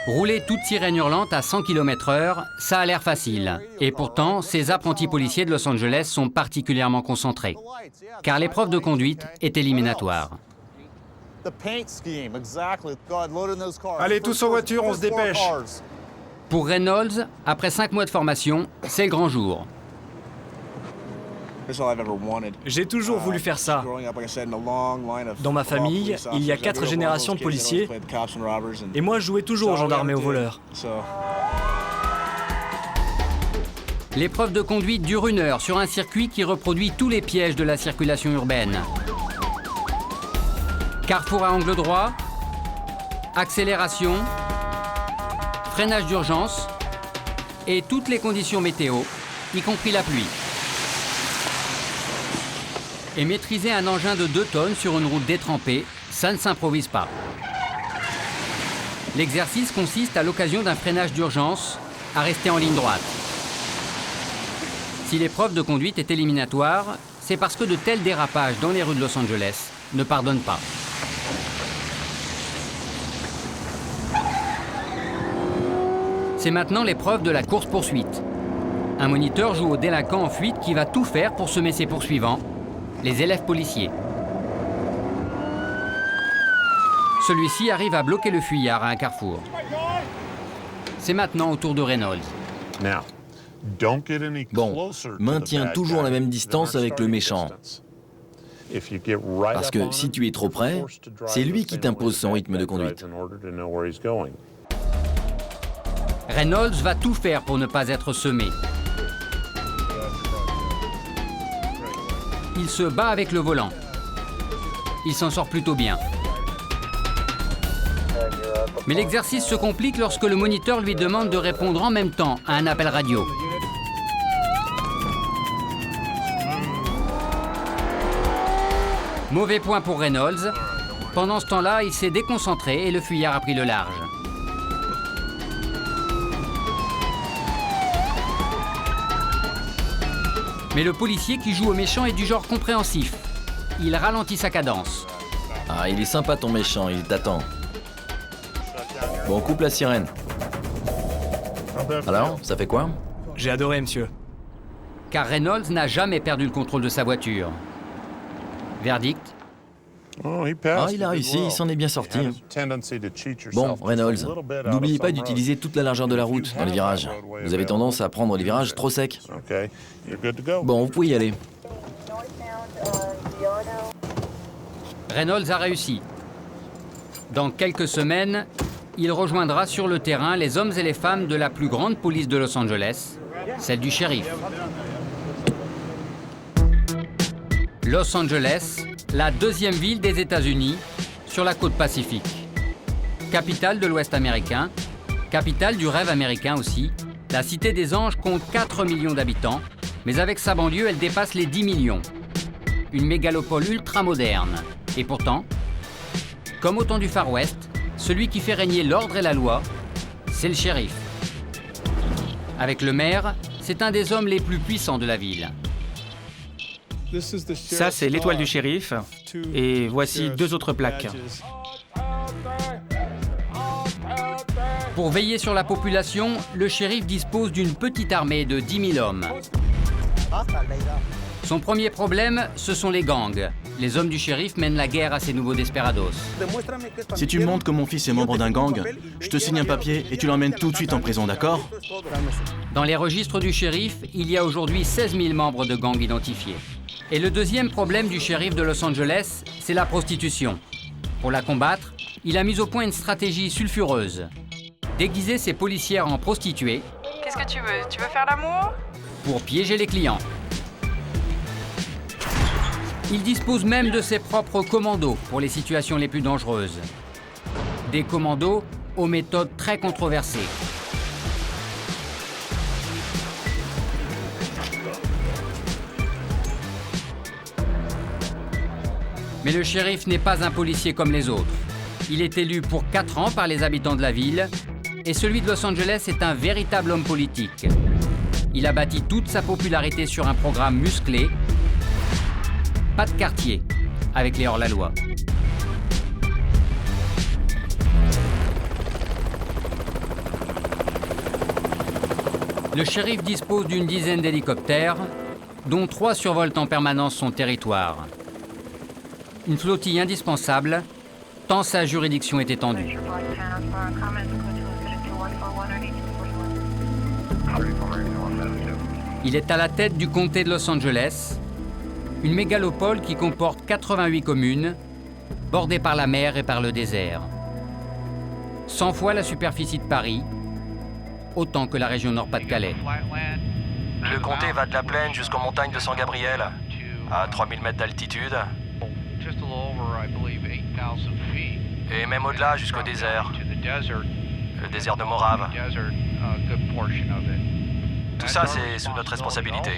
Rouler toute sirène hurlante à 100 km/h, ça a l'air facile. Et pourtant, ces apprentis policiers de Los Angeles sont particulièrement concentrés. Car l'épreuve de conduite est éliminatoire. Allez, tous en voiture, on se dépêche. Pour Reynolds, après 5 mois de formation, c'est le grand jour. J'ai toujours voulu faire ça. Dans ma famille, il y a 4 générations de policiers et moi je jouais toujours aux gendarmes et aux voleurs. L'épreuve de conduite dure 1 heure sur un circuit qui reproduit tous les pièges de la circulation urbaine. Carrefour à angle droit, accélération, freinage d'urgence et toutes les conditions météo, y compris la pluie. Et maîtriser un engin de 2 tonnes sur une route détrempée, ça ne s'improvise pas. L'exercice consiste à l'occasion d'un freinage d'urgence à rester en ligne droite. Si l'épreuve de conduite est éliminatoire, c'est parce que de tels dérapages dans les rues de Los Angeles ne pardonnent pas. C'est maintenant l'épreuve de la course-poursuite. Un moniteur joue au délinquant en fuite qui va tout faire pour semer ses poursuivants, les élèves policiers. Celui-ci arrive à bloquer le fuyard à un carrefour. C'est maintenant au tour de Reynolds. Bon, maintiens toujours la même distance avec le méchant. Parce que si tu es trop près, c'est lui qui t'impose son rythme de conduite. Reynolds va tout faire pour ne pas être semé. Il se bat avec le volant. Il s'en sort plutôt bien. Mais l'exercice se complique lorsque le moniteur lui demande de répondre en même temps à un appel radio. Mauvais point pour Reynolds. Pendant ce temps-là, il s'est déconcentré et le fuyard a pris le large. Mais le policier qui joue au méchant est du genre compréhensif. Il ralentit sa cadence. Ah, il est sympa ton méchant, il t'attend. Bon, coupe la sirène. Alors, ça fait quoi? J'ai adoré, monsieur. Car Reynolds n'a jamais perdu le contrôle de sa voiture. Verdict? Ah, il a réussi, il s'en est bien sorti. Bon, Reynolds, n'oubliez pas d'utiliser toute la largeur de la route dans les virages. Vous avez tendance à prendre les virages trop secs. Bon, vous pouvez y aller. Reynolds a réussi. Dans quelques semaines, il rejoindra sur le terrain les hommes et les femmes de la plus grande police de Los Angeles, celle du shérif. Los Angeles, la 2e ville des États-Unis, sur la côte pacifique. Capitale de l'Ouest américain, capitale du rêve américain aussi, la Cité des Anges compte 4 millions d'habitants, mais avec sa banlieue, elle dépasse les 10 millions. Une mégalopole ultra-moderne. Et pourtant, comme au temps du Far West, celui qui fait régner l'ordre et la loi, c'est le shérif. Avec le maire, c'est un des hommes les plus puissants de la ville. Ça, c'est l'étoile du shérif. Et voici 2 autres plaques. Pour veiller sur la population, le shérif dispose d'une petite armée de 10 000 hommes. Son premier problème, ce sont les gangs. Les hommes du shérif mènent la guerre à ces nouveaux desperados. Si tu me montres que mon fils est membre d'un gang, je te signe un papier et tu l'emmènes tout de suite en prison, d'accord? Dans les registres du shérif, il y a aujourd'hui 16 000 membres de gangs identifiés. Et le deuxième problème du shérif de Los Angeles, c'est la prostitution. Pour la combattre, il a mis au point une stratégie sulfureuse. Déguiser ses policières en prostituées. Qu'est-ce que tu veux? Tu veux faire l'amour? Pour piéger les clients. Il dispose même de ses propres commandos pour les situations les plus dangereuses. Des commandos aux méthodes très controversées. Mais le shérif n'est pas un policier comme les autres. Il est élu pour 4 ans par les habitants de la ville et celui de Los Angeles est un véritable homme politique. Il a bâti toute sa popularité sur un programme musclé. Pas de quartier avec les hors-la-loi. Le shérif dispose d'une dizaine d'hélicoptères, dont 3 survolent en permanence son territoire. Une flottille indispensable, tant sa juridiction est étendue. Il est à la tête du comté de Los Angeles, une mégalopole qui comporte 88 communes, bordées par la mer et par le désert. 100 fois la superficie de Paris, autant que la région Nord-Pas-de-Calais. Le comté va de la plaine jusqu'aux montagnes de San Gabriel, à 3000 mètres d'altitude, et même au-delà jusqu'au désert, le désert de Morave. Tout ça, c'est sous notre responsabilité.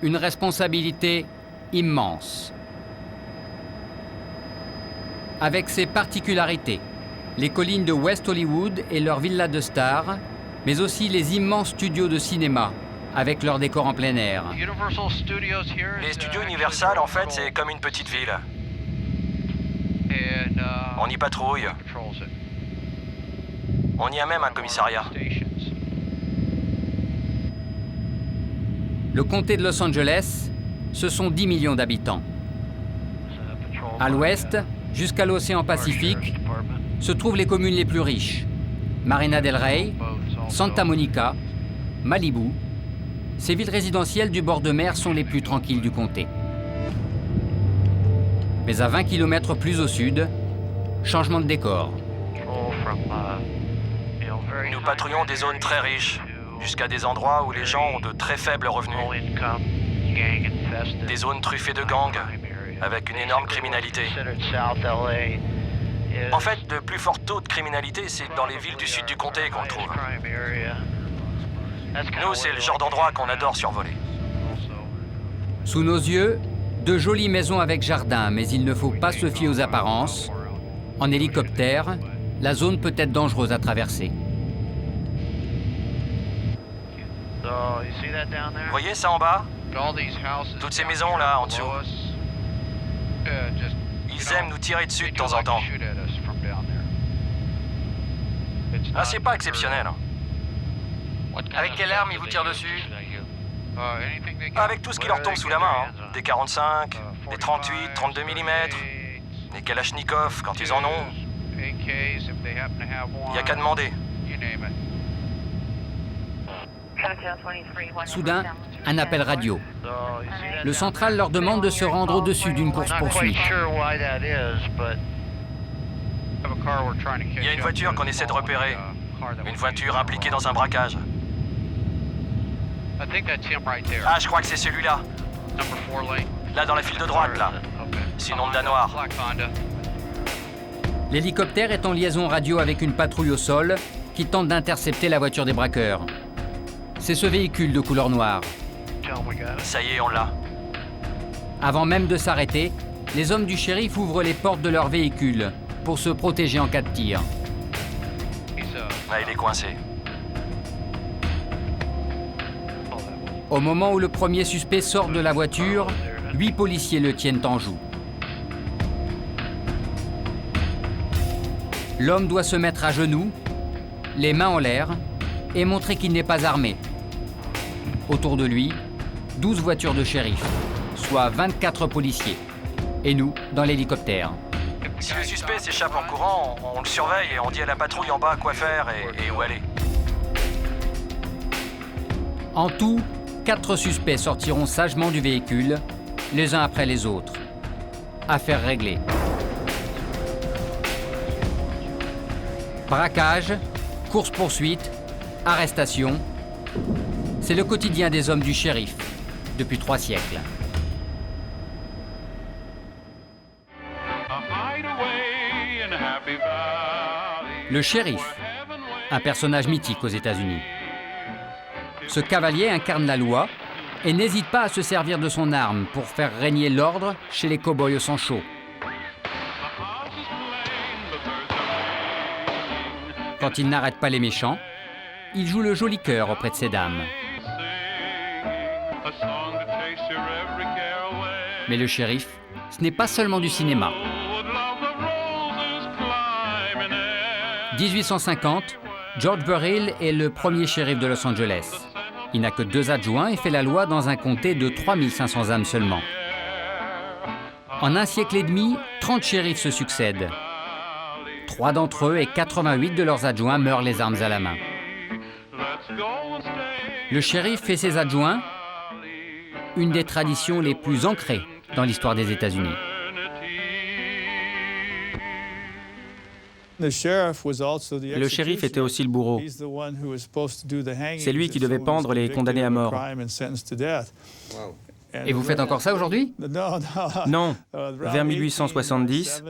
Une responsabilité immense. Avec ses particularités, les collines de West Hollywood et leurs villas de stars, mais aussi les immenses studios de cinéma, avec leurs décors en plein air. Les studios Universal, en fait, c'est comme une petite ville. On y patrouille. On y a même un commissariat. Le comté de Los Angeles, ce sont 10 millions d'habitants. À l'ouest, jusqu'à l'océan Pacifique, se trouvent les communes les plus riches. Marina del Rey, Santa Monica, Malibu. Ces villes résidentielles du bord de mer sont les plus tranquilles du comté. Mais à 20 km plus au sud, changement de décor. Nous patrouillons des zones très riches, jusqu'à des endroits où les gens ont de très faibles revenus. Des zones truffées de gangs, avec une énorme criminalité. En fait, le plus fort taux de criminalité, c'est dans les villes du sud du comté qu'on le trouve. Nous, c'est le genre d'endroit qu'on adore survoler. Sous nos yeux, de jolies maisons avec jardin, mais il ne faut pas se fier aux apparences. En hélicoptère, la zone peut être dangereuse à traverser. Vous voyez ça en bas? Toutes ces maisons là, en dessous. Ils aiment nous tirer dessus de temps en temps. Ah, c'est pas exceptionnel. Avec quelle arme ils vous tirent dessus? Avec tout ce qui leur tombe sous la main. Des 45, des 38, 32 mm, des Kalachnikov quand ils en ont. Il n'y a qu'à demander. Soudain, un appel radio. Le central leur demande de se rendre au-dessus d'une course-poursuite. Il y a une voiture qu'on essaie de repérer. Une voiture impliquée dans un braquage. Ah, je crois que c'est celui-là. Là, dans la file de droite, là. C'est une Honda noire. L'hélicoptère est en liaison radio avec une patrouille au sol qui tente d'intercepter la voiture des braqueurs. C'est ce véhicule de couleur noire. Ça y est, on l'a. Avant même de s'arrêter, les hommes du shérif ouvrent les portes de leur véhicule pour se protéger en cas de tir. Ah, il est coincé. Au moment où le premier suspect sort de la voiture, 8 policiers le tiennent en joue. L'homme doit se mettre à genoux, les mains en l'air, et montrer qu'il n'est pas armé. Autour de lui, 12 voitures de shérif, soit 24 policiers. Et nous, dans l'hélicoptère. Si le suspect s'échappe en courant, on le surveille et on dit à la patrouille en bas quoi faire et où aller. En tout, 4 suspects sortiront sagement du véhicule, les uns après les autres. Affaire réglée. Braquage, course-poursuite, arrestation. C'est le quotidien des hommes du shérif, depuis 3 siècles. Le shérif, un personnage mythique aux États-Unis. Ce cavalier incarne la loi et n'hésite pas à se servir de son arme pour faire régner l'ordre chez les cow-boys au sang chaud. Quand il n'arrête pas les méchants, il joue le joli cœur auprès de ses dames. Mais le shérif, ce n'est pas seulement du cinéma. 1850, George Burrill est le premier shérif de Los Angeles. Il n'a que 2 adjoints et fait la loi dans un comté de 3500 âmes seulement. En un siècle et demi, 30 shérifs se succèdent. 3 d'entre eux et 88 de leurs adjoints meurent les armes à la main. Le shérif et ses adjoints, une des traditions les plus ancrées dans l'histoire des États-Unis. Le shérif était aussi le bourreau. C'est lui qui devait pendre les condamnés à mort. Et vous faites encore ça aujourd'hui? Non. Vers 1870,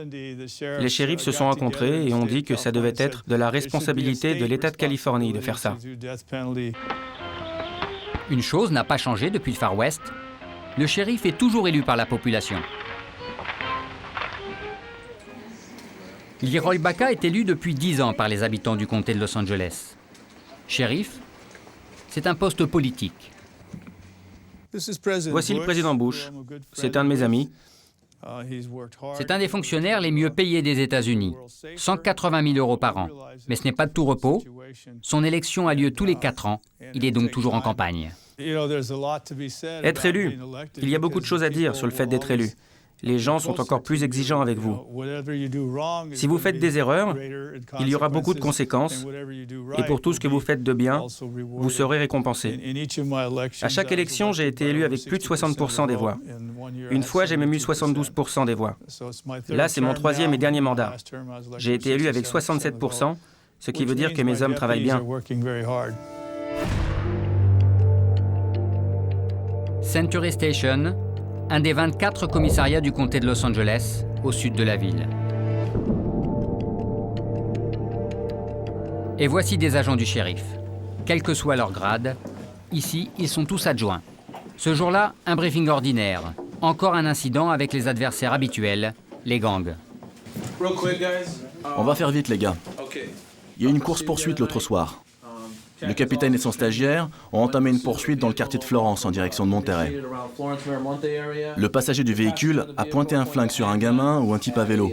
les shérifs se sont rencontrés et ont dit que ça devait être de la responsabilité de l'État de Californie de faire ça. Une chose n'a pas changé depuis le Far West. Le shérif est toujours élu par la population. Leroy Baca est élu depuis 10 ans par les habitants du comté de Los Angeles. Shérif, c'est un poste politique. Voici le président Bush. C'est un de mes amis. C'est un des fonctionnaires les mieux payés des États-Unis, 180 000 € par an. Mais ce n'est pas de tout repos. Son élection a lieu tous les 4 ans. Il est donc toujours en campagne. Être élu, il y a beaucoup de choses à dire sur le fait d'être élu. Les gens sont encore plus exigeants avec vous. Si vous faites des erreurs, il y aura beaucoup de conséquences. Et pour tout ce que vous faites de bien, vous serez récompensé. À chaque élection, j'ai été élu avec plus de 60% des voix. Une fois, j'ai même eu 72% des voix. Là, c'est mon 3e et dernier mandat. J'ai été élu avec 67%, ce qui veut dire que mes hommes travaillent bien. Century Station, un des 24 commissariats du comté de Los Angeles, au sud de la ville. Et voici des agents du shérif. Quel que soit leur grade, ici, ils sont tous adjoints. Ce jour-là, un briefing ordinaire. Encore un incident avec les adversaires habituels, les gangs. On va faire vite, les gars. Il y a eu une course-poursuite l'autre soir. Le capitaine et son stagiaire ont entamé une poursuite dans le quartier de Florence en direction de Monterey. Le passager du véhicule a pointé un flingue sur un gamin ou un type à vélo.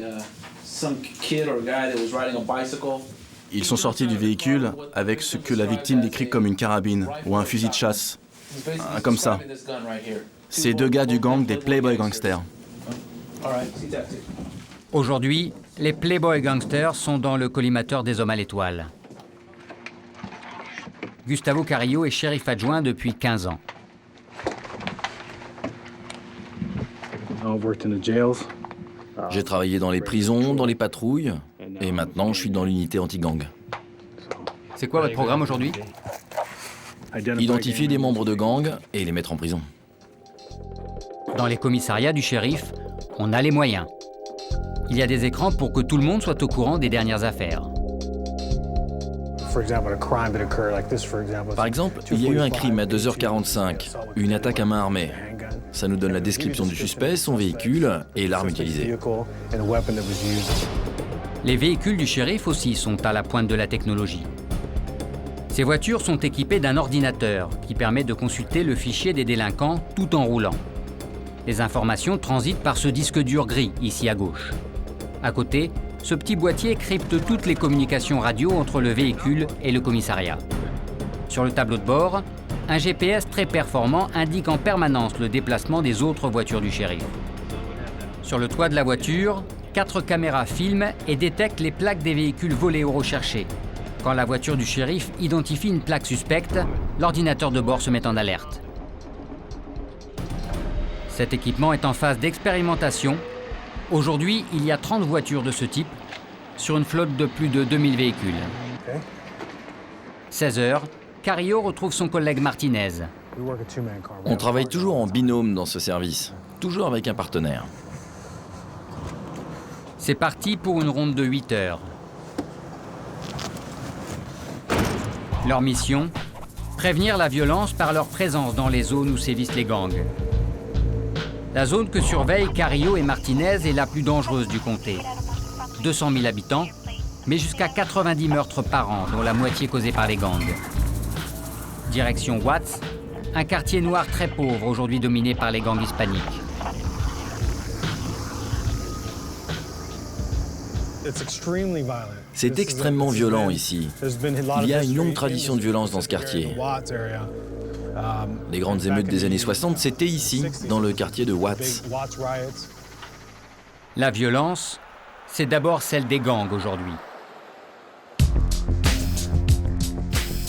Ils sont sortis du véhicule avec ce que la victime décrit comme une carabine ou un fusil de chasse. Comme ça. C'est 2 gars du gang des Playboy Gangsters. Aujourd'hui, les Playboy Gangsters sont dans le collimateur des hommes à l'étoile. Gustavo Carrillo est shérif adjoint depuis 15 ans. J'ai travaillé dans les prisons, dans les patrouilles, et maintenant je suis dans l'unité anti-gang. C'est quoi votre programme aujourd'hui? Identifier des membres de gang et les mettre en prison. Dans les commissariats du shérif, on a les moyens. Il y a des écrans pour que tout le monde soit au courant des dernières affaires. Par exemple, il y a eu un crime à 2h45, une attaque à main armée. Ça nous donne la description du suspect, son véhicule et l'arme utilisée. Les véhicules du shérif aussi sont à la pointe de la technologie. Ces voitures sont équipées d'un ordinateur qui permet de consulter le fichier des délinquants tout en roulant. Les informations transitent par ce disque dur gris, ici à gauche. À côté, ce petit boîtier crypte toutes les communications radio entre le véhicule et le commissariat. Sur le tableau de bord, un GPS très performant indique en permanence le déplacement des autres voitures du shérif. Sur le toit de la voiture, 4 caméras filment et détectent les plaques des véhicules volés ou recherchés. Quand la voiture du shérif identifie une plaque suspecte, l'ordinateur de bord se met en alerte. Cet équipement est en phase d'expérimentation. Aujourd'hui, il y a 30 voitures de ce type sur une flotte de plus de 2000 véhicules. 16 heures, Carrillo retrouve son collègue Martinez. On travaille toujours en binôme dans ce service, toujours avec un partenaire. C'est parti pour une ronde de 8 heures. Leur mission, prévenir la violence par leur présence dans les zones où sévissent les gangs. La zone que surveillent Carrillo et Martinez est la plus dangereuse du comté. 200 000 habitants, mais jusqu'à 90 meurtres par an, dont la moitié causée par les gangs. Direction Watts, un quartier noir très pauvre, aujourd'hui dominé par les gangs hispaniques. C'est extrêmement violent ici. Il y a une longue tradition de violence dans ce quartier. Les grandes émeutes des années 60, c'était ici, dans le quartier de Watts. La violence, c'est d'abord celle des gangs aujourd'hui.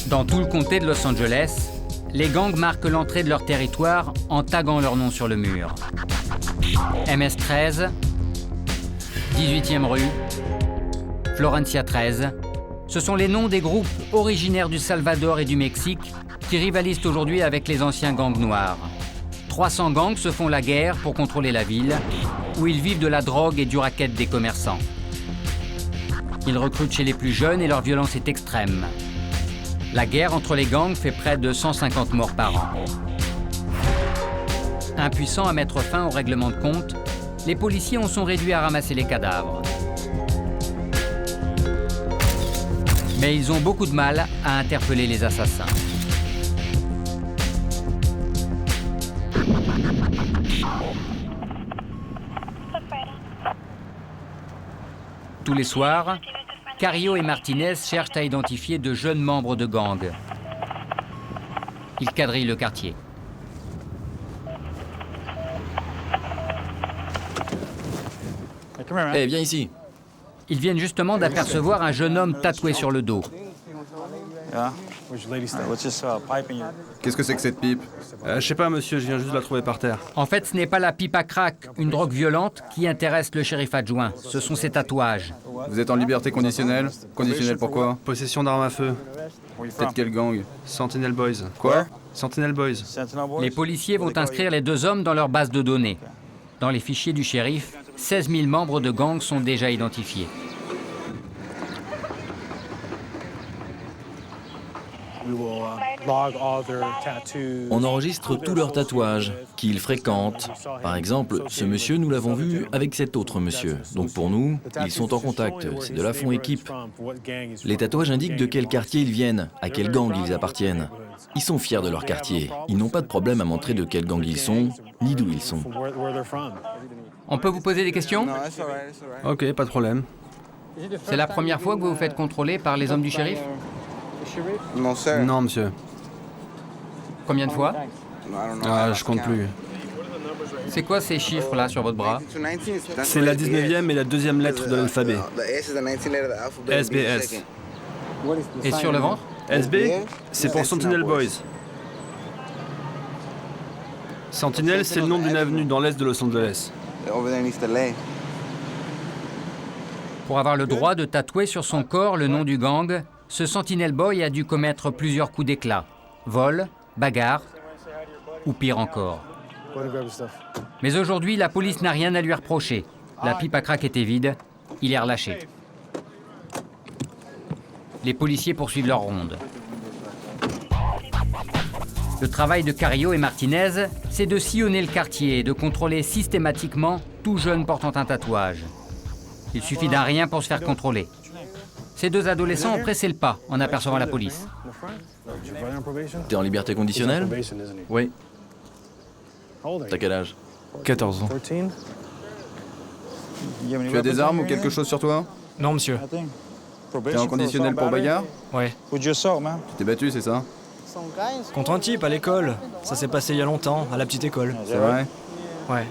Dans tout le comté de Los Angeles, les gangs marquent l'entrée de leur territoire en taguant leur nom sur le mur. MS-13, 18e rue, Florencia 13, ce sont les noms des groupes originaires du Salvador et du Mexique qui rivalisent aujourd'hui avec les anciens gangs noirs. 300 gangs se font la guerre pour contrôler la ville, où ils vivent de la drogue et du racket des commerçants. Ils recrutent chez les plus jeunes et leur violence est extrême. La guerre entre les gangs fait près de 150 morts par an. Impuissants à mettre fin au règlement de compte, les policiers en sont réduits à ramasser les cadavres. Mais ils ont beaucoup de mal à interpeller les assassins. Tous les soirs, Carrillo et Martinez cherchent à identifier de jeunes membres de gangs. Ils quadrillent le quartier. Eh, viens ici. Ils viennent justement d'apercevoir un jeune homme tatoué sur le dos. Qu'est-ce que c'est que cette pipe? Je sais pas, monsieur, je viens juste de la trouver par terre. En fait, ce n'est pas la pipe à crack, une drogue violente, qui intéresse le shérif adjoint. Ce sont ses tatouages. Vous êtes en liberté conditionnelle? Conditionnelle pourquoi? Possession d'armes à feu. Peut-être quel gang? Sentinel Boys. Quoi? Sentinel Boys. Les policiers vont inscrire les deux hommes dans leur base de données. Dans les fichiers du shérif, 16 000 membres de gangs sont déjà identifiés. On enregistre tous leurs tatouages, qui ils fréquentent. Par exemple, ce monsieur, nous l'avons vu avec cet autre monsieur. Donc pour nous, ils sont en contact, c'est de la fond équipe. Les tatouages indiquent de quel quartier ils viennent, à quel gang ils appartiennent. Ils sont fiers de leur quartier. Ils n'ont pas de problème à montrer de quel gang ils sont, ni d'où ils sont. On peut vous poser des questions? Ok, pas de problème. C'est la première fois que vous vous faites contrôler par les hommes du shérif? Non, monsieur. Combien de fois? Ah, je compte plus. C'est quoi ces chiffres-là sur votre bras? C'est la 19e et la 2e lettre de l'alphabet. SBS. Et sur le ventre? SB, c'est pour Sentinel Boys. Sentinel, c'est le nom d'une avenue dans l'est de Los Angeles. Pour avoir le droit de tatouer sur son corps le nom du gang, ce Sentinel Boy a dû commettre plusieurs coups d'éclat. Vol, bagarre ou pire encore. Mais aujourd'hui, la police n'a rien à lui reprocher. La pipe à crack était vide, il est relâché. Les policiers poursuivent leur ronde. Le travail de Carrillo et Martinez, c'est de sillonner le quartier et de contrôler systématiquement tout jeune portant un tatouage. Il suffit d'un rien pour se faire contrôler. Ces deux adolescents ont pressé le pas en apercevant la police. T'es en liberté conditionnelle? Oui. T'as quel âge? 14 ans. Tu as des armes ou quelque chose sur toi? Non, monsieur. T'es en conditionnel pour bagarre? Ouais. Tu t'es battu, c'est ça? Contre un type à l'école. Ça s'est passé il y a longtemps, à la petite école. C'est vrai? Ouais.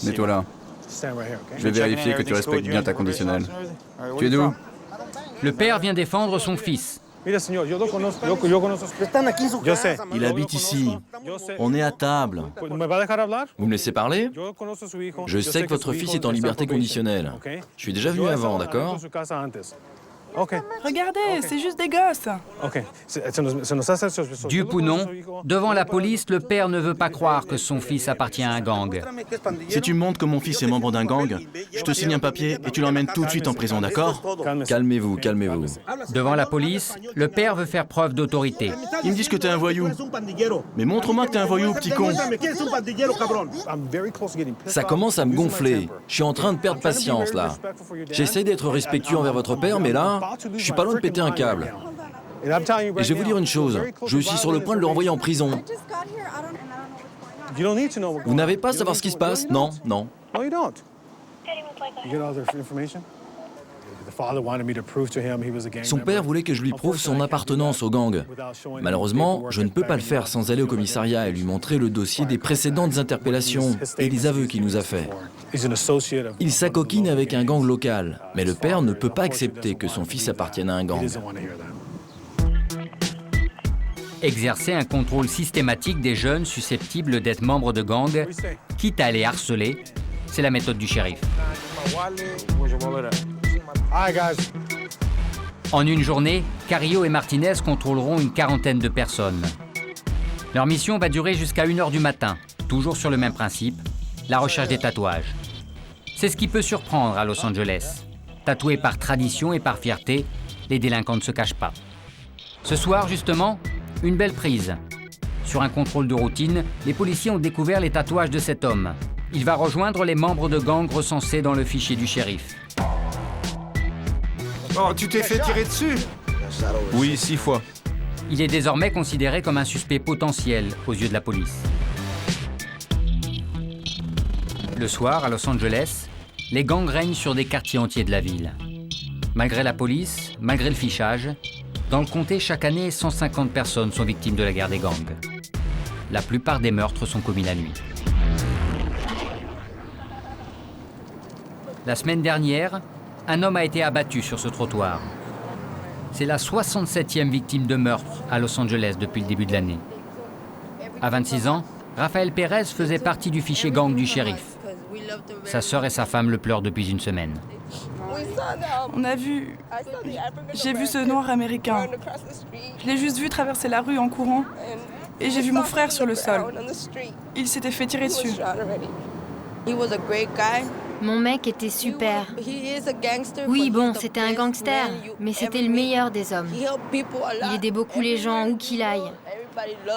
Mets-toi là. Je vais vérifier que tu respectes bien ta conditionnelle. Tu es d'où? Le père vient défendre son fils. Il habite ici. On est à table. Vous me laissez parler? Je sais que votre fils est en liberté conditionnelle. Je suis déjà venu avant, d'accord? Regardez, c'est juste des gosses. Dupe ou non, devant la police, le père ne veut pas croire que son fils appartient à un gang. Si tu me montres que mon fils est membre d'un gang, je te signe un papier et tu l'emmènes tout de suite en prison, d'accord? Calmez-vous, calmez-vous. Devant la police, le père veut faire preuve d'autorité. Ils me disent que t'es un voyou. Mais montre-moi que t'es un voyou, petit con. Ça commence à me gonfler. Je suis en train de perdre patience, là. J'essaie d'être respectueux envers votre père, mais là, je suis pas loin de péter un câble. Et je vais vous dire une chose, je suis sur le point de le renvoyer en prison. Vous n'avez pas à savoir ce qui se passe? Non, non. Son père voulait que je lui prouve son appartenance au gang. Malheureusement, je ne peux pas le faire sans aller au commissariat et lui montrer le dossier des précédentes interpellations et les aveux qu'il nous a faits. Il s'acoquine avec un gang local, mais le père ne peut pas accepter que son fils appartienne à un gang. Exercer un contrôle systématique des jeunes susceptibles d'être membres de gangs, quitte à les harceler, c'est la méthode du shérif. En une journée, Carrillo et Martinez contrôleront une quarantaine de personnes. Leur mission va durer jusqu'à 1h du matin, toujours sur le même principe, la recherche des tatouages. C'est ce qui peut surprendre à Los Angeles. Tatoués par tradition et par fierté, les délinquants ne se cachent pas. Ce soir, justement, une belle prise. Sur un contrôle de routine, les policiers ont découvert les tatouages de cet homme. Il va rejoindre les membres de gangs recensés dans le fichier du shérif. Oh, tu t'es fait tirer dessus? Oui, 6 fois. Il est désormais considéré comme un suspect potentiel aux yeux de la police. Le soir, à Los Angeles, les gangs règnent sur des quartiers entiers de la ville. Malgré la police, malgré le fichage, dans le comté, chaque année, 150 personnes sont victimes de la guerre des gangs. La plupart des meurtres sont commis la nuit. La semaine dernière, un homme a été abattu sur ce trottoir. C'est la 67e victime de meurtre à Los Angeles depuis le début de l'année. À 26 ans, Rafael Pérez faisait partie du fichier gang du shérif. Sa sœur et sa femme le pleurent depuis une semaine. J'ai vu ce noir américain. Je l'ai juste vu traverser la rue en courant. Et j'ai vu mon frère sur le sol. Il s'était fait tirer dessus. Mon mec était super. Oui, bon, c'était un gangster, mais c'était le meilleur des hommes. Il aidait beaucoup les gens où qu'il aille.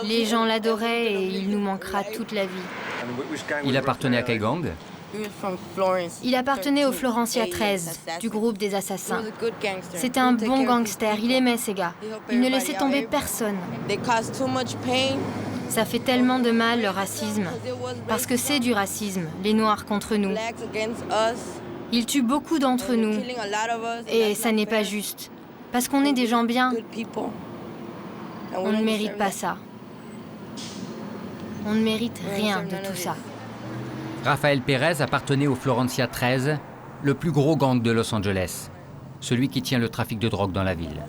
Les gens l'adoraient et il nous manquera toute la vie. Il appartenait à quel gang? Il appartenait au Florencia 13, du groupe des assassins. C'était un bon gangster, il aimait ces gars. Il ne laissait tomber personne. Ça fait tellement de mal, le racisme. Parce que c'est du racisme, les Noirs contre nous. Il tue beaucoup d'entre nous. Et ça n'est pas juste. Parce qu'on est des gens bien. On ne mérite pas ça. On ne mérite rien de tout ça. Rafael Pérez appartenait au Florencia 13, le plus gros gang de Los Angeles, celui qui tient le trafic de drogue dans la ville.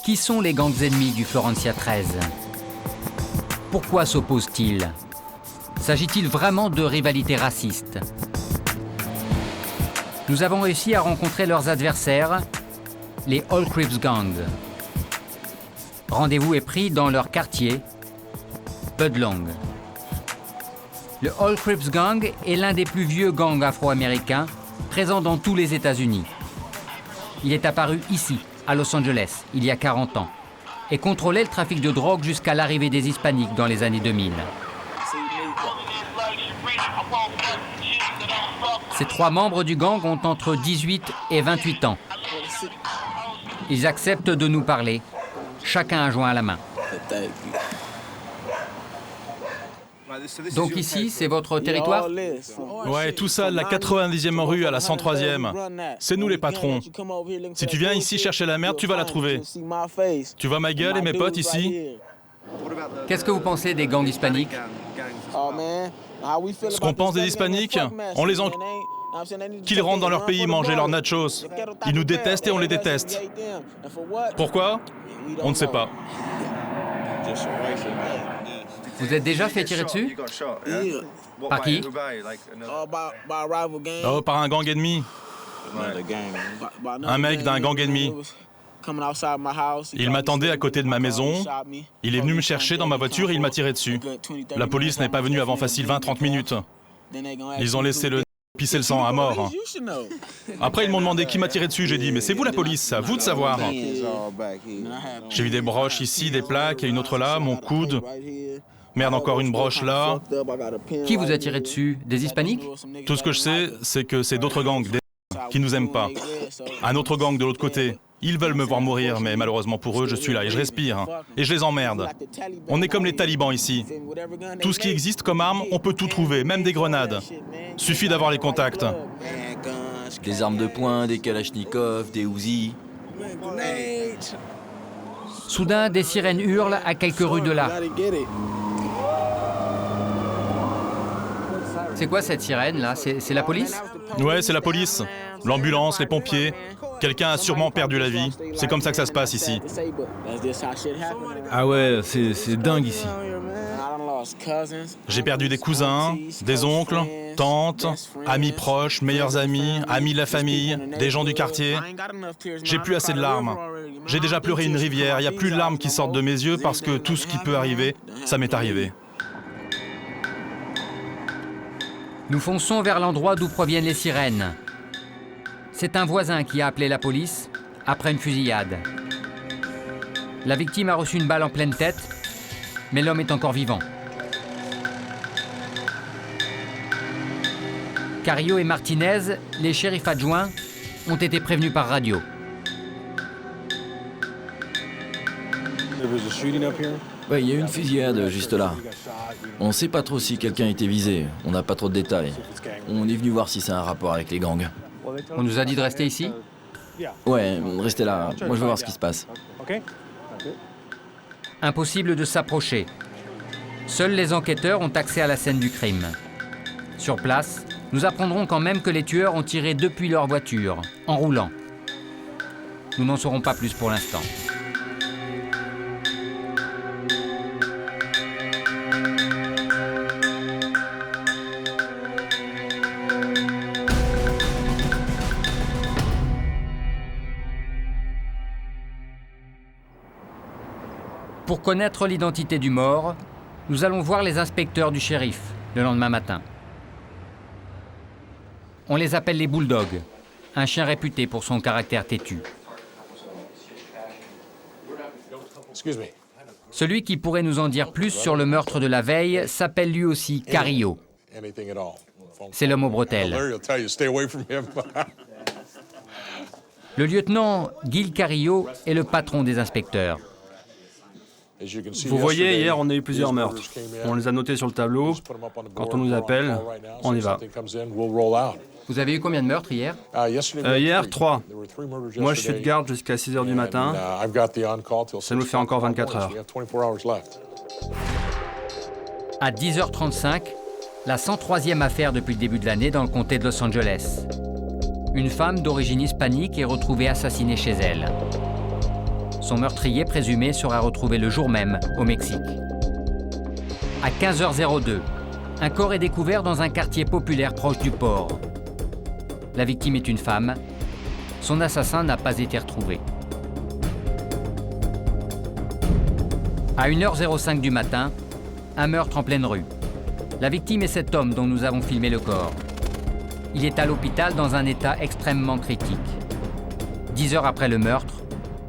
Qui sont les gangs ennemis du Florencia 13? Pourquoi s'opposent-ils? S'agit-il vraiment de rivalité raciste? Nous avons réussi à rencontrer leurs adversaires, les All Crips Gang. Rendez-vous est pris dans leur quartier, Budlong. Le All Crips Gang est l'un des plus vieux gangs afro-américains présents dans tous les États-Unis. Il est apparu ici, à Los Angeles, il y a 40 ans, et contrôlait le trafic de drogue jusqu'à l'arrivée des Hispaniques dans les années 2000. Ces 3 membres du gang ont entre 18 et 28 ans. Ils acceptent de nous parler. Chacun un joint à la main. Donc ici, c'est votre territoire? Ouais, tout ça, de la 90e rue à la 103e. C'est nous les patrons. Si tu viens ici chercher la merde, tu vas la trouver. Tu vois ma gueule et mes potes ici? Qu'est-ce que vous pensez des gangs hispaniques? Ce qu'on pense des hispaniques, on les qu'ils rentrent dans leur pays manger leurs nachos. Ils nous détestent et on les déteste. Pourquoi? On ne sait pas. Vous êtes déjà fait tirer dessus? Par qui? Oh, par un gang ennemi. Un mec d'un gang ennemi. Il m'attendait à côté de ma maison. Il est venu me chercher dans ma voiture et il m'a tiré dessus. La police n'est pas venue avant facile 20-30 minutes. Ils ont laissé le pisser le sang à mort. Après, ils m'ont demandé qui m'a tiré dessus. J'ai dit, mais c'est vous la police, à vous de savoir. J'ai eu des broches ici, des plaques et une autre là, mon coude. Merde, encore une broche là. Qui vous a tiré dessus? Des hispaniques? Tout ce que je sais, c'est que c'est d'autres gangs, des qui nous aiment pas. Un autre gang de l'autre côté. Ils veulent me voir mourir, mais malheureusement pour eux, je suis là et je respire. Et je les emmerde. On est comme les talibans ici. Tout ce qui existe comme arme, on peut tout trouver, même des grenades. Suffit d'avoir les contacts. Des armes de poing, des kalachnikovs, des Uzi. Soudain, des sirènes hurlent à quelques rues de là. C'est quoi cette sirène là? C'est la police? Ouais, c'est la police. L'ambulance, les pompiers. Quelqu'un a sûrement perdu la vie. C'est comme ça que ça se passe ici. Ah ouais, c'est dingue ici. J'ai perdu des cousins, des oncles, tantes, amis proches, meilleurs amis, amis de la famille, des gens du quartier. J'ai plus assez de larmes. J'ai déjà pleuré une rivière. Il n'y a plus de larmes qui sortent de mes yeux parce que tout ce qui peut arriver, ça m'est arrivé. Nous fonçons vers l'endroit d'où proviennent les sirènes. C'est un voisin qui a appelé la police après une fusillade. La victime a reçu une balle en pleine tête, mais l'homme est encore vivant. Carrillo et Martinez, les shérifs adjoints, ont été prévenus par radio. Ouais, il y a eu une fusillade juste là. On sait pas trop si quelqu'un a été visé, on n'a pas trop de détails. On est venu voir si c'est un rapport avec les gangs. On nous a dit de rester ici? Ouais, restez là, moi je veux voir ce qui se passe. Impossible de s'approcher. Seuls les enquêteurs ont accès à la scène du crime. Sur place, nous apprendrons quand même que les tueurs ont tiré depuis leur voiture, en roulant. Nous n'en saurons pas plus pour l'instant. Pour connaître l'identité du mort, nous allons voir les inspecteurs du shérif le lendemain matin. On les appelle les bulldogs, un chien réputé pour son caractère têtu. Celui qui pourrait nous en dire plus sur le meurtre de la veille s'appelle lui aussi Carrillo. C'est l'homme aux bretelles. Le lieutenant Gil Carrillo est le patron des inspecteurs. Vous voyez, hier, on a eu plusieurs meurtres. On les a notés sur le tableau. Quand on nous appelle, on y va. Vous avez eu combien de meurtres hier? Hier, 3. Moi, je suis de garde jusqu'à 6 h du matin. Ça nous fait encore 24 heures. À 10h35, la 103e affaire depuis le début de l'année dans le comté de Los Angeles. Une femme d'origine hispanique est retrouvée assassinée chez elle. Son meurtrier présumé sera retrouvé le jour même au Mexique. À 15h02, un corps est découvert dans un quartier populaire proche du port. La victime est une femme. Son assassin n'a pas été retrouvé. À 1h05 du matin, un meurtre en pleine rue. La victime est cet homme dont nous avons filmé le corps. Il est à l'hôpital dans un état extrêmement critique. 10 heures après le meurtre,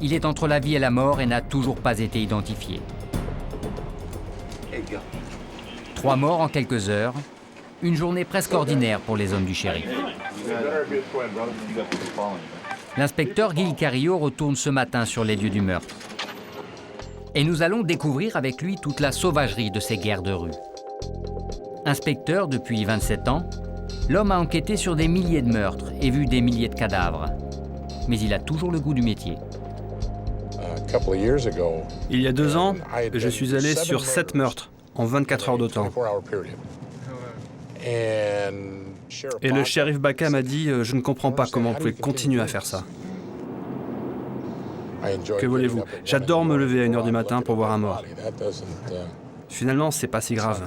il est entre la vie et la mort et n'a toujours pas été identifié. 3 morts en quelques heures, une journée presque ordinaire pour les hommes du shérif. L'inspecteur Gil Carrillo retourne ce matin sur les lieux du meurtre. Et nous allons découvrir avec lui toute la sauvagerie de ces guerres de rue. Inspecteur depuis 27 ans, l'homme a enquêté sur des milliers de meurtres et vu des milliers de cadavres. Mais il a toujours le goût du métier. Il y a 2 ans, je suis allé sur 7 meurtres en 24 heures de temps. Et le shérif Baca m'a dit « Je ne comprends pas comment vous pouvez continuer à faire ça. » Que voulez-vous? J'adore me lever à 1 h du matin pour voir un mort. Finalement, c'est pas si grave.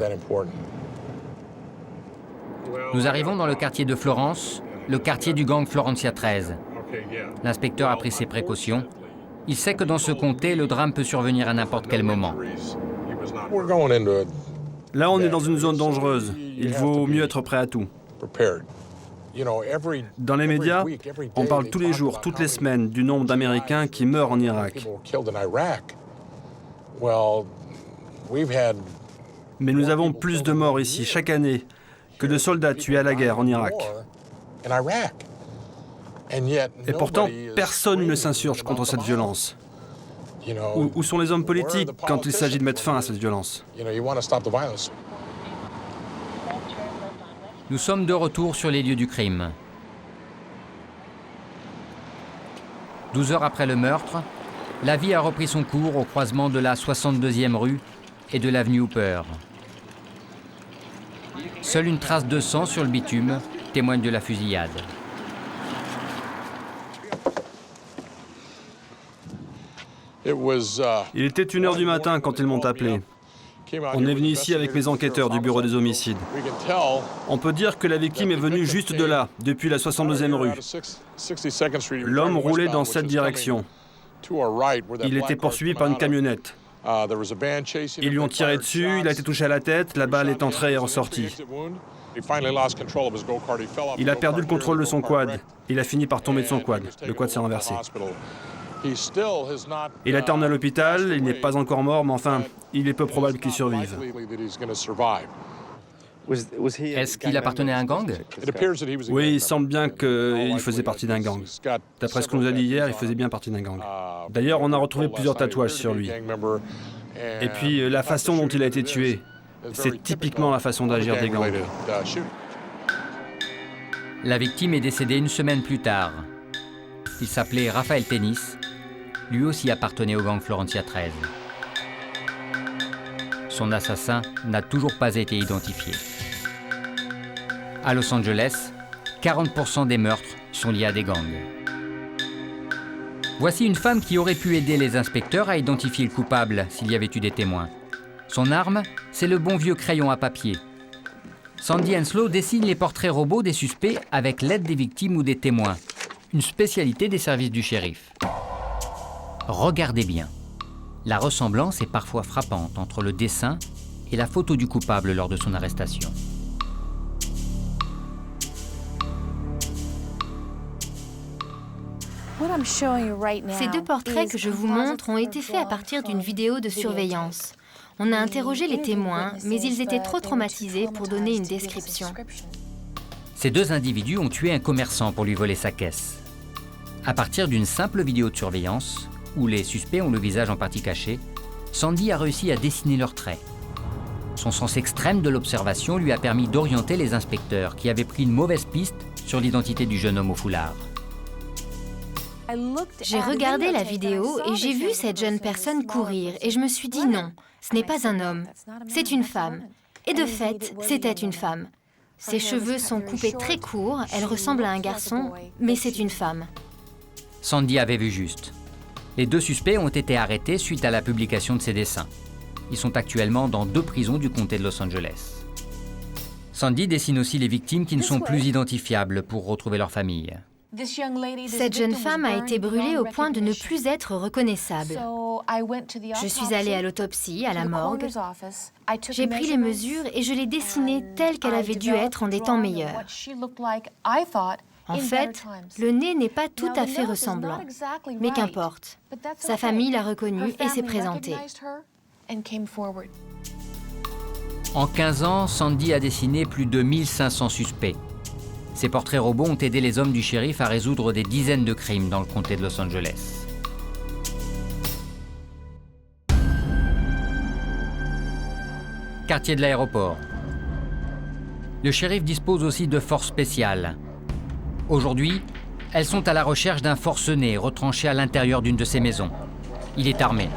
Nous arrivons dans le quartier de Florence, le quartier du gang Florencia 13. L'inspecteur a pris ses précautions. Il sait que dans ce comté, le drame peut survenir à n'importe quel moment. Là, on est dans une zone dangereuse. Il vaut mieux être prêt à tout. Dans les médias, on parle tous les jours, toutes les semaines, du nombre d'Américains qui meurent en Irak. Mais nous avons plus de morts ici chaque année que de soldats tués à la guerre en Irak. Et pourtant, personne ne s'insurge contre cette violence. Où sont les hommes politiques quand il s'agit de mettre fin à cette violence? Nous sommes de retour sur les lieux du crime. 12 heures après le meurtre, la vie a repris son cours au croisement de la 62e rue et de l'avenue Hooper. Seule une trace de sang sur le bitume témoigne de la fusillade. Il était 1h du matin quand ils m'ont appelé. On est venu ici avec mes enquêteurs du bureau des homicides. On peut dire que la victime est venue juste de là, depuis la 62e rue. L'homme roulait dans cette direction. Il était poursuivi par une camionnette. Ils lui ont tiré dessus, il a été touché à la tête, la balle est entrée et ressortie. Il a perdu le contrôle de son quad. Il a fini par tomber de son quad. Le quad s'est renversé. Il a été emmené à l'hôpital, il n'est pas encore mort, mais enfin, il est peu probable qu'il survive. Est-ce qu'il appartenait à un gang? Oui, il semble bien qu'il faisait partie d'un gang. D'après ce qu'on nous a dit hier, il faisait bien partie d'un gang. D'ailleurs, on a retrouvé plusieurs tatouages sur lui. Et puis, la façon dont il a été tué, c'est typiquement la façon d'agir des gangs. La victime est décédée une semaine plus tard. Il s'appelait Raphaël Tennis. Lui aussi appartenait au gang Florencia 13. Son assassin n'a toujours pas été identifié. À Los Angeles, 40% des meurtres sont liés à des gangs. Voici une femme qui aurait pu aider les inspecteurs à identifier le coupable s'il y avait eu des témoins. Son arme, c'est le bon vieux crayon à papier. Sandy Henslow dessine les portraits robots des suspects avec l'aide des victimes ou des témoins. Une spécialité des services du shérif. Regardez bien. La ressemblance est parfois frappante entre le dessin et la photo du coupable lors de son arrestation. Ces deux portraits que je vous montre ont été faits à partir d'une vidéo de surveillance. On a interrogé les témoins, mais ils étaient trop traumatisés pour donner une description. Ces deux individus ont tué un commerçant pour lui voler sa caisse. À partir d'une simple vidéo de surveillance, où les suspects ont le visage en partie caché, Sandy a réussi à dessiner leurs traits. Son sens extrême de l'observation lui a permis d'orienter les inspecteurs qui avaient pris une mauvaise piste sur l'identité du jeune homme au foulard. J'ai regardé la vidéo et j'ai vu cette jeune personne courir et je me suis dit non, ce n'est pas un homme, c'est une femme. Et de fait, c'était une femme. Ses cheveux sont coupés très courts, elle ressemble à un garçon, mais c'est une femme. Sandy avait vu juste. Les deux suspects ont été arrêtés suite à la publication de ces dessins. Ils sont actuellement dans 2 prisons du comté de Los Angeles. Sandy dessine aussi les victimes qui ne sont plus identifiables pour retrouver leur famille. Cette jeune femme a été brûlée au point de ne plus être reconnaissable. Je suis allée à l'autopsie, à la morgue. J'ai pris les mesures et je l'ai dessinée telle qu'elle avait dû être en des temps meilleurs. En fait, le nez n'est pas tout à fait ressemblant, mais qu'importe. Sa famille l'a reconnue et s'est présentée. En 15 ans, Sandy a dessiné plus de 1500 suspects. Ces portraits robots ont aidé les hommes du shérif à résoudre des dizaines de crimes dans le comté de Los Angeles. Quartier de l'aéroport. Le shérif dispose aussi de forces spéciales. Aujourd'hui, elles sont à la recherche d'un forcené retranché à l'intérieur d'une de ses maisons. Il est armé.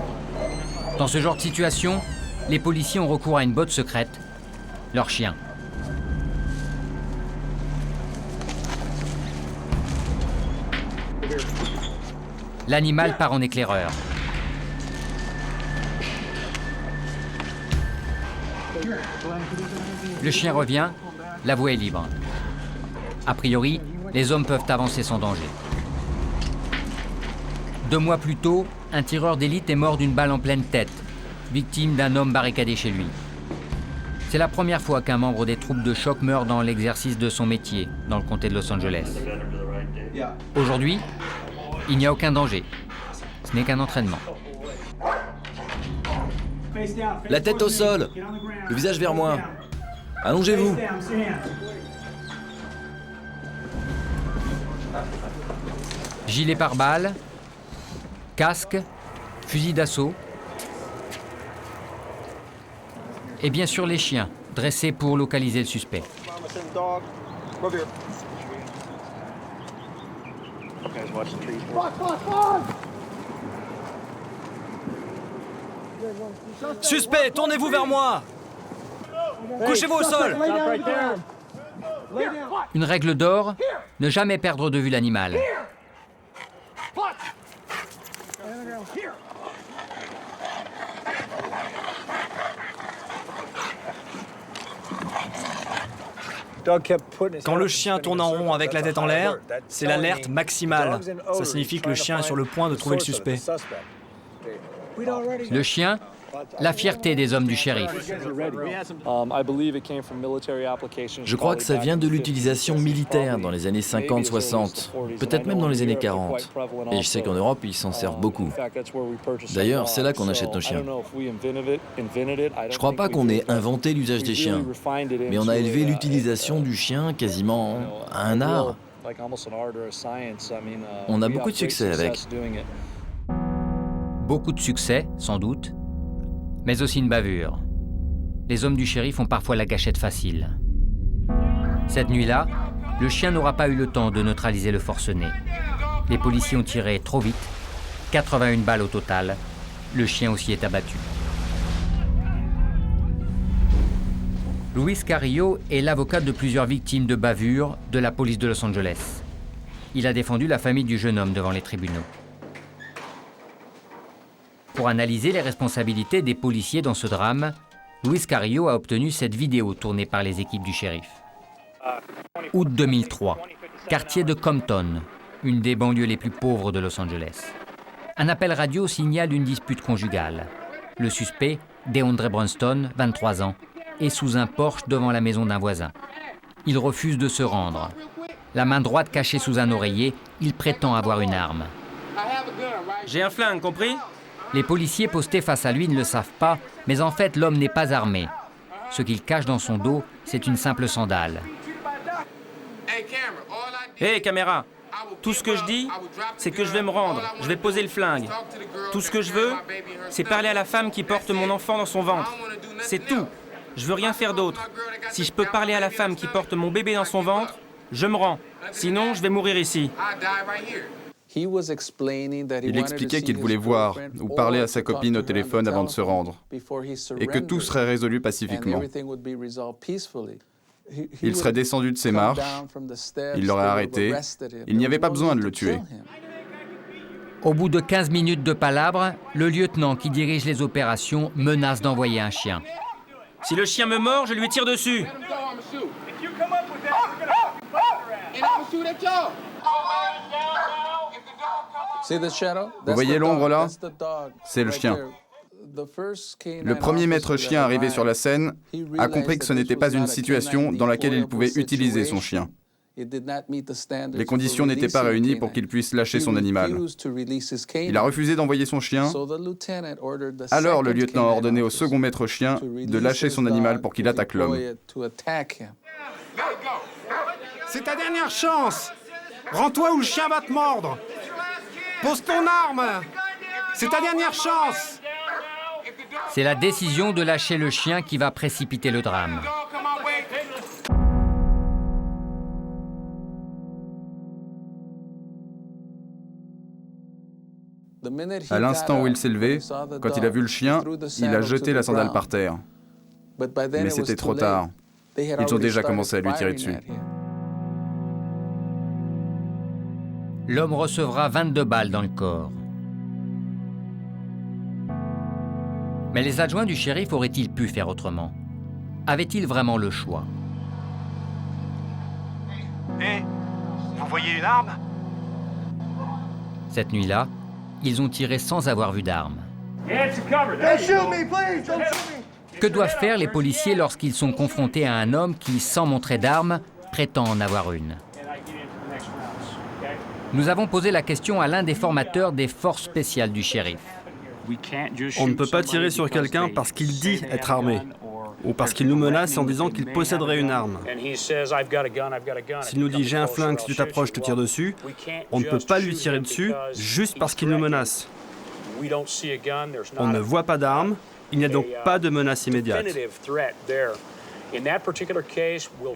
Dans ce genre de situation, les policiers ont recours à une botte secrète, leur chien. L'animal part en éclaireur. Le chien revient, la voie est libre. A priori, les hommes peuvent avancer sans danger. 2 mois plus tôt, un tireur d'élite est mort d'une balle en pleine tête, victime d'un homme barricadé chez lui. C'est la première fois qu'un membre des troupes de choc meurt dans l'exercice de son métier, dans le comté de Los Angeles. Aujourd'hui, il n'y a aucun danger. Ce n'est qu'un entraînement. La tête au sol, le visage vers moi. Allongez-vous. Gilet pare-balles, casque, fusil d'assaut. Et bien sûr les chiens, dressés pour localiser le suspect. Suspect, tournez-vous vers moi! Couchez-vous au sol! Une règle d'or, ne jamais perdre de vue l'animal. Quand le chien tourne en rond avec la tête en l'air, c'est l'alerte maximale. Ça signifie que le chien est sur le point de trouver le suspect. Le chien, la fierté des hommes du shérif. Je crois que ça vient de l'utilisation militaire dans les années 50-60, peut-être même dans les années 40. Et je sais qu'en Europe, ils s'en servent beaucoup. D'ailleurs, c'est là qu'on achète nos chiens. Je crois pas qu'on ait inventé l'usage des chiens, mais on a élevé l'utilisation du chien quasiment à un art. On a beaucoup de succès avec. Beaucoup de succès, sans doute, mais aussi une bavure. Les hommes du shérif ont parfois la gâchette facile. Cette nuit-là, le chien n'aura pas eu le temps de neutraliser le forcené. Les policiers ont tiré trop vite, 81 balles au total. Le chien aussi est abattu. Luis Carrillo est l'avocat de plusieurs victimes de bavures de la police de Los Angeles. Il a défendu la famille du jeune homme devant les tribunaux. Pour analyser les responsabilités des policiers dans ce drame, Luis Carrillo a obtenu cette vidéo tournée par les équipes du shérif. Août 2003, quartier de Compton, une des banlieues les plus pauvres de Los Angeles. Un appel radio signale une dispute conjugale. Le suspect, DeAndre Brunston, 23 ans, est sous un porche devant la maison d'un voisin. Il refuse de se rendre. La main droite cachée sous un oreiller, il prétend avoir une arme. J'ai un flingue, compris? Les policiers postés face à lui ne le savent pas, mais en fait, l'homme n'est pas armé. Ce qu'il cache dans son dos, c'est une simple sandale. Hé, caméra! Tout ce que je dis, c'est que je vais me rendre. Je vais poser le flingue. Tout ce que je veux, c'est parler à la femme qui porte mon enfant dans son ventre. C'est tout. Je veux rien faire d'autre. Si je peux parler à la femme qui porte mon bébé dans son ventre, je me rends. Sinon, je vais mourir ici. Il expliquait qu'il voulait voir ou parler à sa copine au téléphone avant de se rendre, et que tout serait résolu pacifiquement. Il serait descendu de ses marches, il l'aurait arrêté, il n'y avait pas besoin de le tuer. Au bout de 15 minutes de palabres, le lieutenant qui dirige les opérations menace d'envoyer un chien. Si le chien me mord, je lui tire dessus. Vous voyez l'ombre là? C'est le chien. Le premier maître chien arrivé sur la scène a compris que ce n'était pas une situation dans laquelle il pouvait utiliser son chien. Les conditions n'étaient pas réunies pour qu'il puisse lâcher son animal. Il a refusé d'envoyer son chien. Alors le lieutenant a ordonné au second maître chien de lâcher son animal pour qu'il attaque l'homme. C'est ta dernière chance! Rends-toi ou le chien va te mordre! Pose ton arme! C'est ta dernière chance! C'est la décision de lâcher le chien qui va précipiter le drame. À l'instant où il s'est levé, quand il a vu le chien, il a jeté la sandale par terre. Mais c'était trop tard. Ils ont déjà commencé à lui tirer dessus. L'homme recevra 22 balles dans le corps. Mais les adjoints du shérif auraient-ils pu faire autrement? Avaient-ils vraiment le choix? Hé, vous voyez une arme? Cette nuit-là, ils ont tiré sans avoir vu d'armes. Que doivent faire les policiers lorsqu'ils sont confrontés à un homme qui, sans montrer d'armes, prétend en avoir une? Nous avons posé la question à l'un des formateurs des forces spéciales du shérif. On ne peut pas tirer sur quelqu'un parce qu'il dit être armé. ou parce qu'il nous menace en disant qu'il posséderait une arme. S'il nous dit « j'ai un flingue, si tu t'approches, je te tire dessus », on ne peut pas lui tirer dessus juste parce qu'il nous menace. On ne voit pas d'arme, il n'y a donc pas de menace immédiate.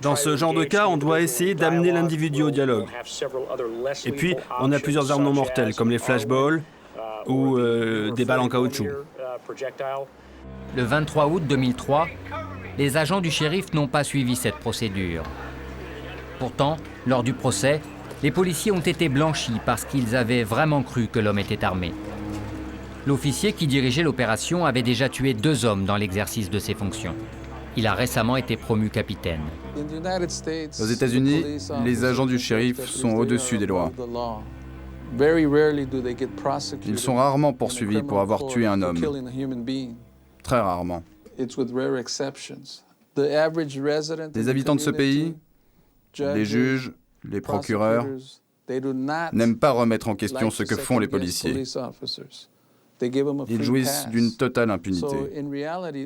Dans ce genre de cas, on doit essayer d'amener l'individu au dialogue. Et puis, on a plusieurs armes non mortelles, comme les flashballs ou des balles en caoutchouc. Le 23 août 2003, les agents du shérif n'ont pas suivi cette procédure. Pourtant, lors du procès, les policiers ont été blanchis parce qu'ils avaient vraiment cru que l'homme était armé. L'officier qui dirigeait l'opération avait déjà tué 2 hommes dans l'exercice de ses fonctions. Il a récemment été promu capitaine. Aux États-Unis, les agents du shérif sont au-dessus des lois. Ils sont rarement poursuivis pour avoir tué un homme. Très rarement. Les habitants de ce pays, les juges, les procureurs, n'aiment pas remettre en question ce que font les policiers. Ils jouissent d'une totale impunité.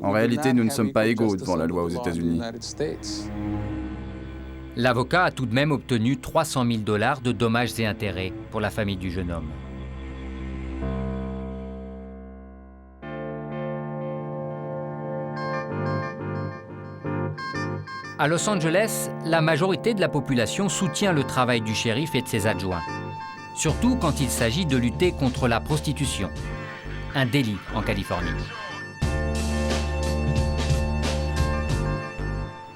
En réalité, nous ne sommes pas égaux devant la loi aux États-Unis. L'avocat a tout de même obtenu 300 000 $ de dommages et intérêts pour la famille du jeune homme. À Los Angeles, la majorité de la population soutient le travail du shérif et de ses adjoints, surtout quand il s'agit de lutter contre la prostitution, un délit en Californie.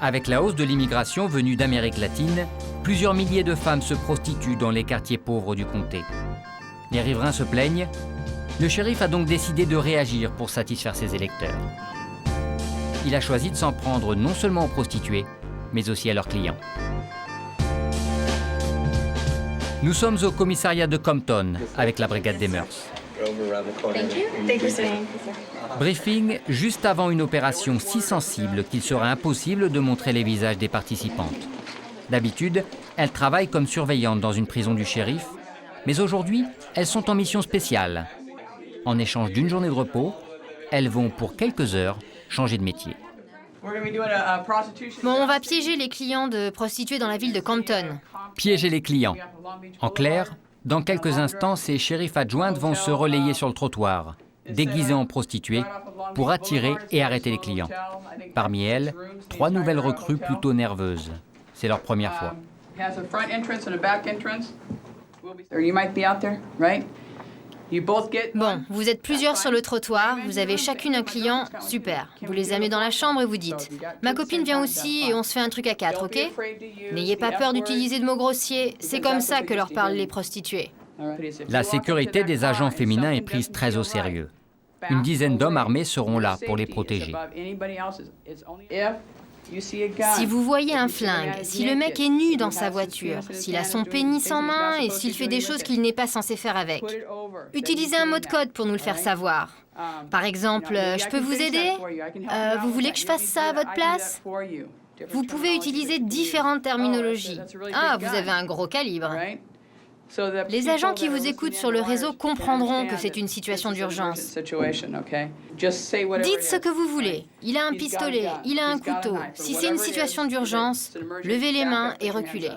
Avec la hausse de l'immigration venue d'Amérique latine, plusieurs milliers de femmes se prostituent dans les quartiers pauvres du comté. Les riverains se plaignent. Le shérif a donc décidé de réagir pour satisfaire ses électeurs. Il a choisi de s'en prendre non seulement aux prostituées, mais aussi à leurs clients. Nous sommes au commissariat de Compton avec la brigade des mœurs. Briefing juste avant une opération si sensible qu'il sera impossible de montrer les visages des participantes. D'habitude, elles travaillent comme surveillantes dans une prison du shérif, mais aujourd'hui, elles sont en mission spéciale. En échange d'une journée de repos, elles vont pour quelques heures changer de métier. Bon, on va piéger les clients de prostituées dans la ville de Compton. Piéger les clients. En clair, dans quelques instants, ces shérifs adjointes vont se relayer sur le trottoir, déguisées en prostituées, pour attirer et arrêter les clients. Parmi elles, 3 nouvelles recrues plutôt nerveuses. C'est leur première fois. Bon, vous êtes plusieurs sur le trottoir, vous avez chacune un client, super. Vous les amenez dans la chambre et vous dites « Ma copine vient aussi et on se fait un truc à 4, ok ?» N'ayez pas peur d'utiliser de mots grossiers, c'est comme ça que leur parlent les prostituées. La sécurité des agents féminins est prise très au sérieux. Une dizaine d'hommes armés seront là pour les protéger. Si vous voyez un flingue, si le mec est nu dans sa voiture, s'il a son pénis en main et s'il fait des choses qu'il n'est pas censé faire avec, utilisez un mot de code pour nous le faire savoir. Par exemple, je peux vous aider ? Vous voulez que je fasse ça à votre place ? Vous pouvez utiliser différentes terminologies. Ah, vous avez un gros calibre. Les agents qui vous écoutent sur le réseau comprendront que c'est une situation d'urgence. Dites ce que vous voulez. Il a un pistolet, il a un couteau. Si c'est une situation d'urgence, levez les mains et reculez.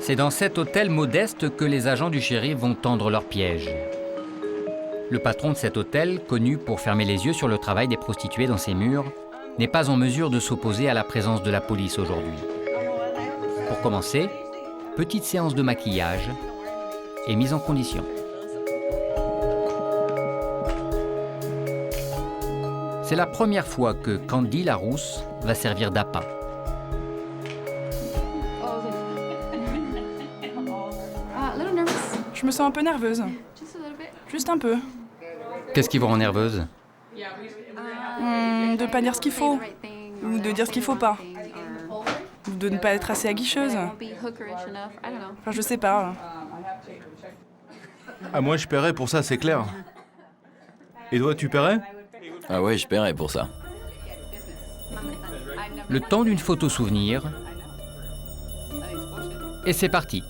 C'est dans cet hôtel modeste que les agents du shérif vont tendre leur piège. Le patron de cet hôtel, connu pour fermer les yeux sur le travail des prostituées dans ses murs, n'est pas en mesure de s'opposer à la présence de la police aujourd'hui. Pour commencer, petite séance de maquillage et mise en condition. C'est la première fois que Candy la rousse va servir d'appât. Je me sens un peu nerveuse. Juste un peu. Qu'est-ce qui vous rend nerveuse ? De pas dire ce qu'il faut, ou de dire ce qu'il faut pas, ou de ne pas être assez aguicheuse. Enfin, je sais pas. Ah, moi je paierais pour ça, c'est clair. Et toi, tu paierais ? Ah ouais, je paierais pour ça. Le temps d'une photo souvenir, et c'est parti.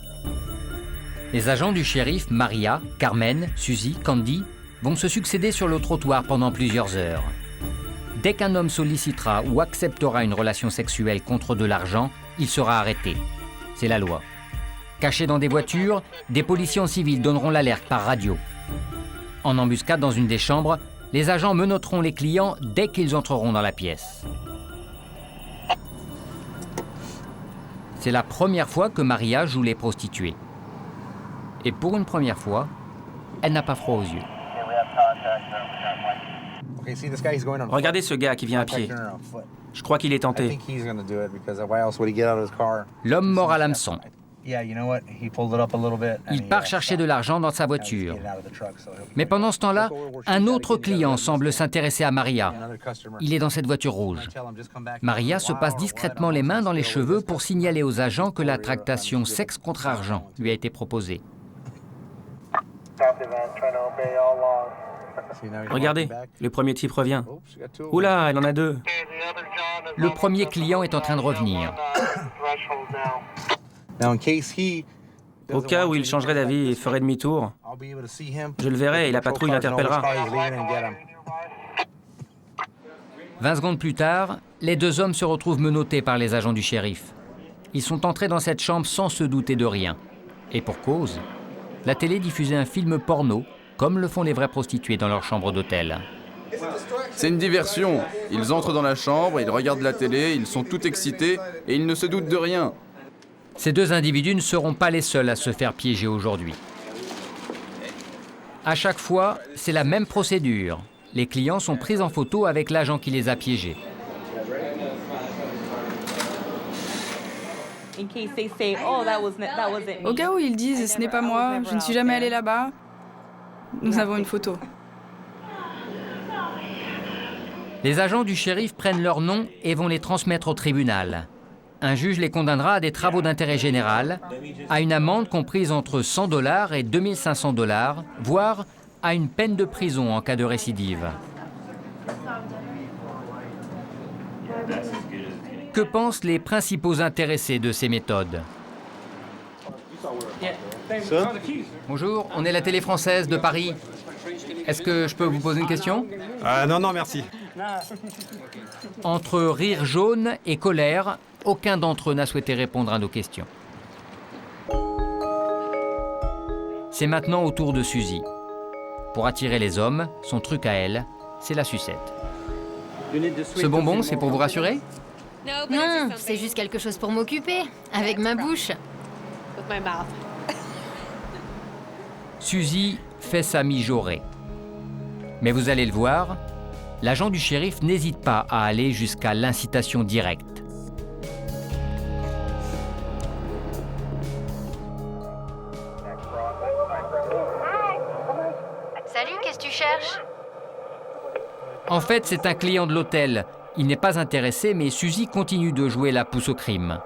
Les agents du shérif, Maria, Carmen, Suzy, Candy, vont se succéder sur le trottoir pendant plusieurs heures. Dès qu'un homme sollicitera ou acceptera une relation sexuelle contre de l'argent, il sera arrêté. C'est la loi. Cachés dans des voitures, des policiers en civil donneront l'alerte par radio. En embuscade dans une des chambres, les agents menotteront les clients dès qu'ils entreront dans la pièce. C'est la première fois que Maria joue les prostituées. Et pour une première fois, elle n'a pas froid aux yeux. Regardez ce gars qui vient à pied. Je crois qu'il est tenté. L'homme mord à l'hameçon. Il part chercher de l'argent dans sa voiture. Mais pendant ce temps-là, un autre client semble s'intéresser à Maria. Il est dans cette voiture rouge. Maria se passe discrètement les mains dans les cheveux pour signaler aux agents que la tractation sexe contre argent lui a été proposée. Regardez, le premier type revient. Oula, elle en a deux. Le premier client est en train de revenir. Au cas où il changerait d'avis et ferait demi-tour, je le verrai et la patrouille l'interpellera. 20 secondes plus tard, les deux hommes se retrouvent menottés par les agents du shérif. Ils sont entrés dans cette chambre sans se douter de rien. Et pour cause, la télé diffusait un film porno, comme le font les vraies prostituées dans leur chambre d'hôtel. C'est une diversion. Ils entrent dans la chambre, ils regardent la télé, ils sont tout excités et ils ne se doutent de rien. Ces deux individus ne seront pas les seuls à se faire piéger aujourd'hui. À chaque fois, c'est la même procédure. Les clients sont pris en photo avec l'agent qui les a piégés. Au cas où ils disent « ce n'est pas moi, je ne suis jamais allé là-bas », nous avons une photo. Les agents du shérif prennent leurs noms et vont les transmettre au tribunal. Un juge les condamnera à des travaux d'intérêt général, à une amende comprise entre $100 et $2500, voire à une peine de prison en cas de récidive. Que pensent les principaux intéressés de ces méthodes? Bonjour, on est la télé française de Paris. Est-ce que je peux vous poser une question? Non, merci. Entre rire jaune et colère, aucun d'entre eux n'a souhaité répondre à nos questions. C'est maintenant au tour de Suzy. Pour attirer les hommes, son truc à elle, c'est la sucette. Ce bonbon, c'est pour vous rassurer? Non, c'est juste quelque chose pour m'occuper, avec ma bouche. Suzy fait sa mijaurée. Mais vous allez le voir, l'agent du shérif n'hésite pas à aller jusqu'à l'incitation directe. Salut, qu'est-ce que tu cherches? En fait, c'est un client de l'hôtel. Il n'est pas intéressé, mais Suzy continue de jouer la pousse au crime.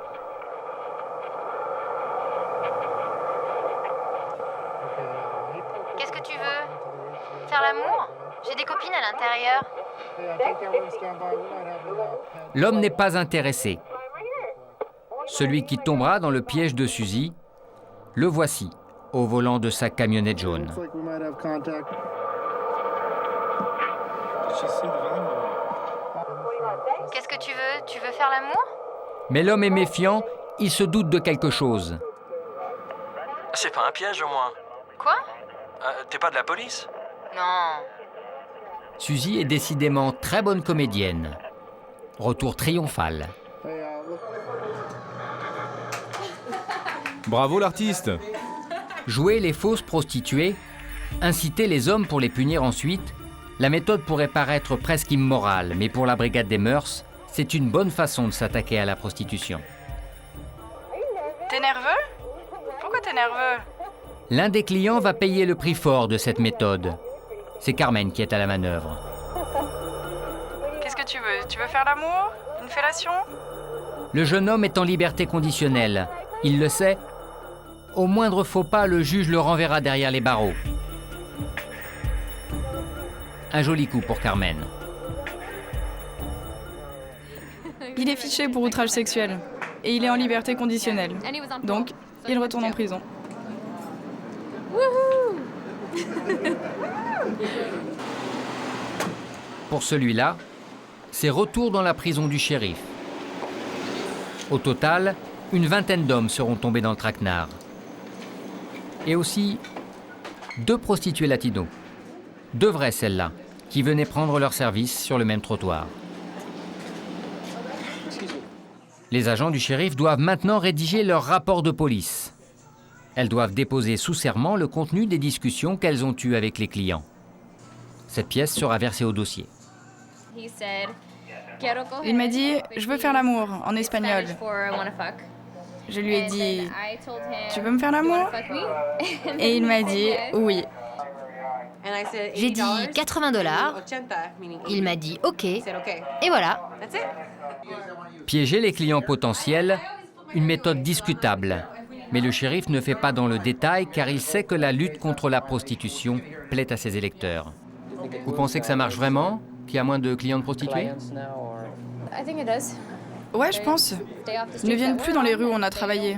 Qu'est-ce que tu veux? Faire l'amour? J'ai des copines à l'intérieur. L'homme n'est pas intéressé. Celui qui tombera dans le piège de Suzy, le voici, au volant de sa camionnette jaune. Qu'est-ce que tu veux? Tu veux faire l'amour? Mais l'homme est méfiant, il se doute de quelque chose. C'est pas un piège au moins? Quoi? T'es pas de la police? Non. Suzy est décidément très bonne comédienne. Retour triomphal. Bravo l'artiste! Jouer les fausses prostituées, inciter les hommes pour les punir ensuite, la méthode pourrait paraître presque immorale, mais pour la brigade des mœurs, c'est une bonne façon de s'attaquer à la prostitution. T'es nerveux? Pourquoi t'es nerveux? L'un des clients va payer le prix fort de cette méthode. C'est Carmen qui est à la manœuvre. Qu'est-ce que tu veux? Tu veux faire l'amour? Une fellation? Le jeune homme est en liberté conditionnelle. Il le sait. Au moindre faux pas, le juge le renverra derrière les barreaux. Un joli coup pour Carmen. Il est fiché pour outrage sexuel. Et il est en liberté conditionnelle. Donc, il retourne en prison. Pour celui-là, c'est retour dans la prison du shérif. Au total, une vingtaine d'hommes seront tombés dans le traquenard. Et aussi 2 prostituées latinos. 2 vraies celles-là, qui venaient prendre leur service sur le même trottoir. Les agents du shérif doivent maintenant rédiger leur rapport de police. Elles doivent déposer sous serment le contenu des discussions qu'elles ont eues avec les clients. Cette pièce sera versée au dossier. Il m'a dit « Je veux faire l'amour » en espagnol. Je lui ai dit « Tu veux me faire l'amour ?» Et il m'a dit « Oui ». J'ai dit 80 $. Il m'a dit OK. Et voilà. Piéger les clients potentiels, une méthode discutable. Mais le shérif ne fait pas dans le détail car il sait que la lutte contre la prostitution plaît à ses électeurs. Vous pensez que ça marche vraiment? Qu'il y a moins de clients de prostituées? Ouais, je pense. Ils ne viennent plus dans les rues où on a travaillé.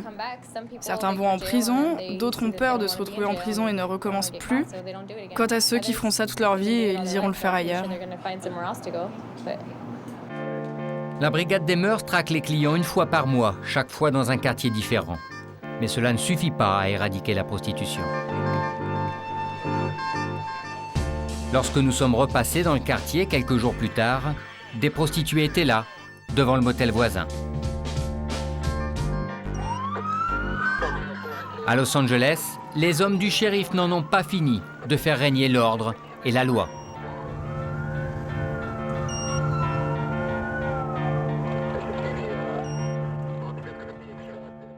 Certains vont en prison, d'autres ont peur de se retrouver en prison et ne recommencent plus. Quant à ceux qui feront ça toute leur vie, ils iront le faire ailleurs. La brigade des mœurs traque les clients une fois par mois, chaque fois dans un quartier différent. Mais cela ne suffit pas à éradiquer la prostitution. Lorsque nous sommes repassés dans le quartier quelques jours plus tard, des prostituées étaient là, devant le motel voisin. À Los Angeles, les hommes du shérif n'en ont pas fini de faire régner l'ordre et la loi.